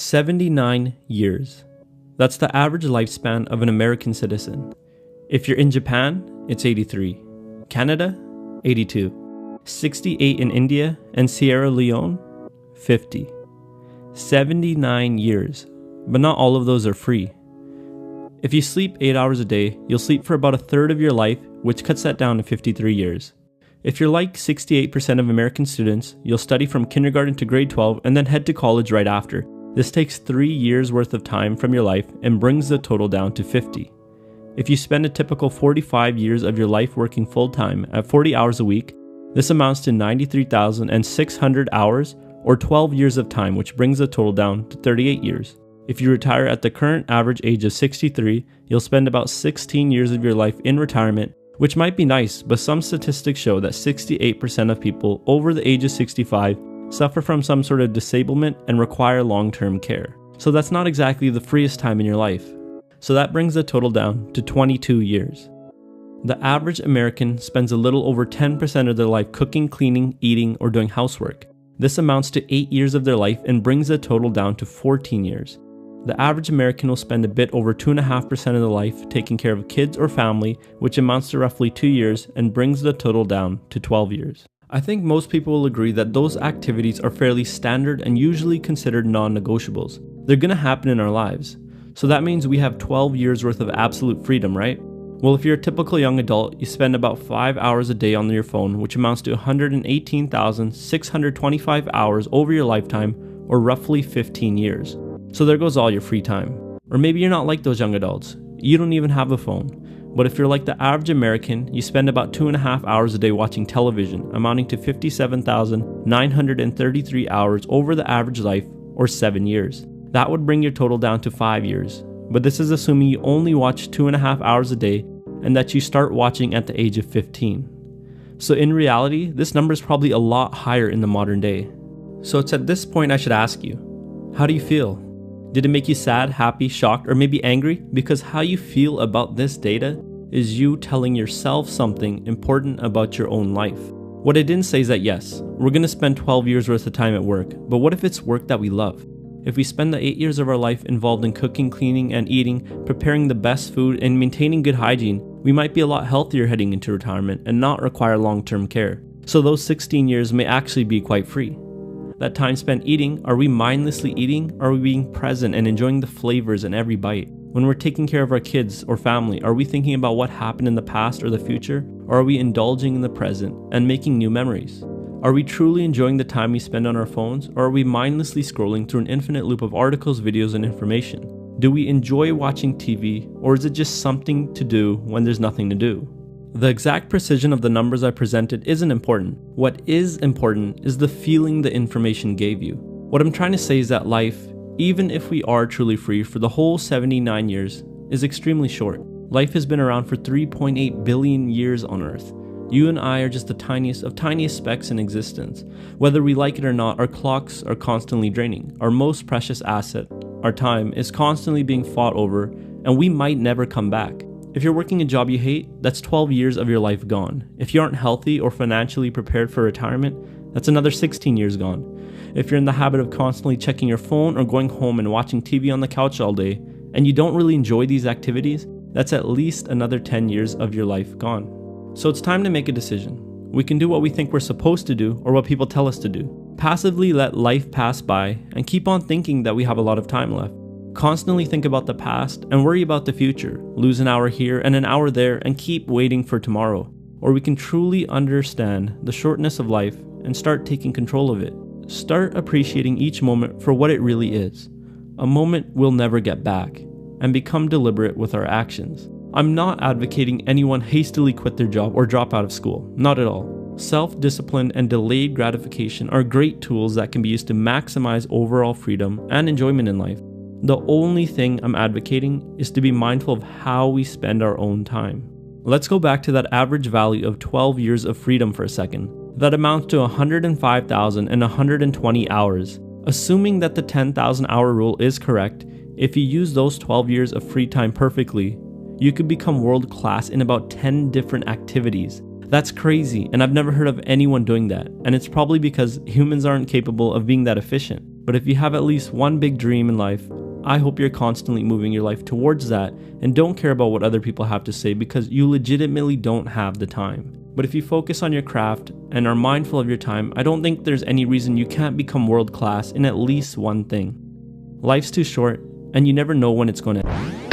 79 years. That's the average lifespan of an American citizen. If you're in Japan, it's 83. Canada, 82. 68 in India and Sierra Leone, 50. 79 years, but not all of those are free. If you sleep 8 hours a day, you'll sleep for about a third of your life, which cuts that down to 53 years. If you're like 68% of American students, you'll study from kindergarten to grade 12 and then head to college right after. This takes 3 years worth of time from your life and brings the total down to 50. If you spend a typical 45 years of your life working full-time at 40 hours a week, this amounts to 93,600 hours or 12 years of time, which brings the total down to 38 years. If you retire at the current average age of 63, you'll spend about 16 years of your life in retirement, which might be nice, but some statistics show that 68% of people over the age of 65 suffer from some sort of disablement and require long-term care. So that's not exactly the freest time in your life. So that brings the total down to 22 years. The average American spends a little over 10% of their life cooking, cleaning, eating, or doing housework. This amounts to 8 years of their life and brings the total down to 14 years. The average American will spend a bit over 2.5% of their life taking care of kids or family, which amounts to roughly 2 years and brings the total down to 12 years. I think most people will agree that those activities are fairly standard and usually considered non-negotiables. They're gonna happen in our lives. So that means we have 12 years worth of absolute freedom, right? Well, if you're a typical young adult, you spend about 5 hours a day on your phone, which amounts to 118,625 hours over your lifetime, or roughly 15 years. So there goes all your free time. Or maybe you're not like those young adults. You don't even have a phone. But if you're like the average American, you spend about 2.5 hours a day watching television, amounting to 57,933 hours over the average life, or 7 years. That would bring your total down to 5 years. But this is assuming you only watch 2.5 hours a day and that you start watching at the age of 15. So in reality, this number is probably a lot higher in the modern day. So it's at this point I should ask you, how do you feel? Did it make you sad, happy, shocked, or maybe angry? Because how you feel about this data is you telling yourself something important about your own life. What I didn't say is that yes, we're going to spend 12 years worth of time at work, but what if it's work that we love? If we spend the 8 years of our life involved in cooking, cleaning, and eating, preparing the best food, and maintaining good hygiene, we might be a lot healthier heading into retirement and not require long-term care. So those 16 years may actually be quite free. That time spent eating, are we mindlessly eating? Or are we being present and enjoying the flavors in every bite? When we're taking care of our kids or family, are we thinking about what happened in the past or the future? Or are we indulging in the present and making new memories? Are we truly enjoying the time we spend on our phones? Or are we mindlessly scrolling through an infinite loop of articles, videos, and information? Do we enjoy watching TV? Or is it just something to do when there's nothing to do? The exact precision of the numbers I presented isn't important. What is important is the feeling the information gave you. What I'm trying to say is that life, even if we are truly free for the whole 79 years, is extremely short. Life has been around for 3.8 billion years on Earth. You and I are just the tiniest of tiniest specks in existence. Whether we like it or not, our clocks are constantly draining. Our most precious asset, our time, is constantly being fought over, and we might never come back. If you're working a job you hate, that's 12 years of your life gone. If you aren't healthy or financially prepared for retirement, that's another 16 years gone. If you're in the habit of constantly checking your phone or going home and watching TV on the couch all day, and you don't really enjoy these activities, that's at least another 10 years of your life gone. So it's time to make a decision. We can do what we think we're supposed to do or what people tell us to do. Passively let life pass by and keep on thinking that we have a lot of time left. Constantly think about the past and worry about the future. Lose an hour here and an hour there and keep waiting for tomorrow. Or we can truly understand the shortness of life and start taking control of it. Start appreciating each moment for what it really is. A moment we'll never get back. And become deliberate with our actions. I'm not advocating anyone hastily quit their job or drop out of school. Not at all. Self-discipline and delayed gratification are great tools that can be used to maximize overall freedom and enjoyment in life. The only thing I'm advocating is to be mindful of how we spend our own time. Let's go back to that average value of 12 years of freedom for a second. That amounts to 105,120 hours. Assuming that the 10,000 hour rule is correct, if you use those 12 years of free time perfectly, you could become world class in about 10 different activities. That's crazy, and I've never heard of anyone doing that, and it's probably because humans aren't capable of being that efficient. But if you have at least one big dream in life, I hope you're constantly moving your life towards that and don't care about what other people have to say, because you legitimately don't have the time. But if you focus on your craft and are mindful of your time, I don't think there's any reason you can't become world class in at least one thing. Life's too short, and you never know when it's going to end.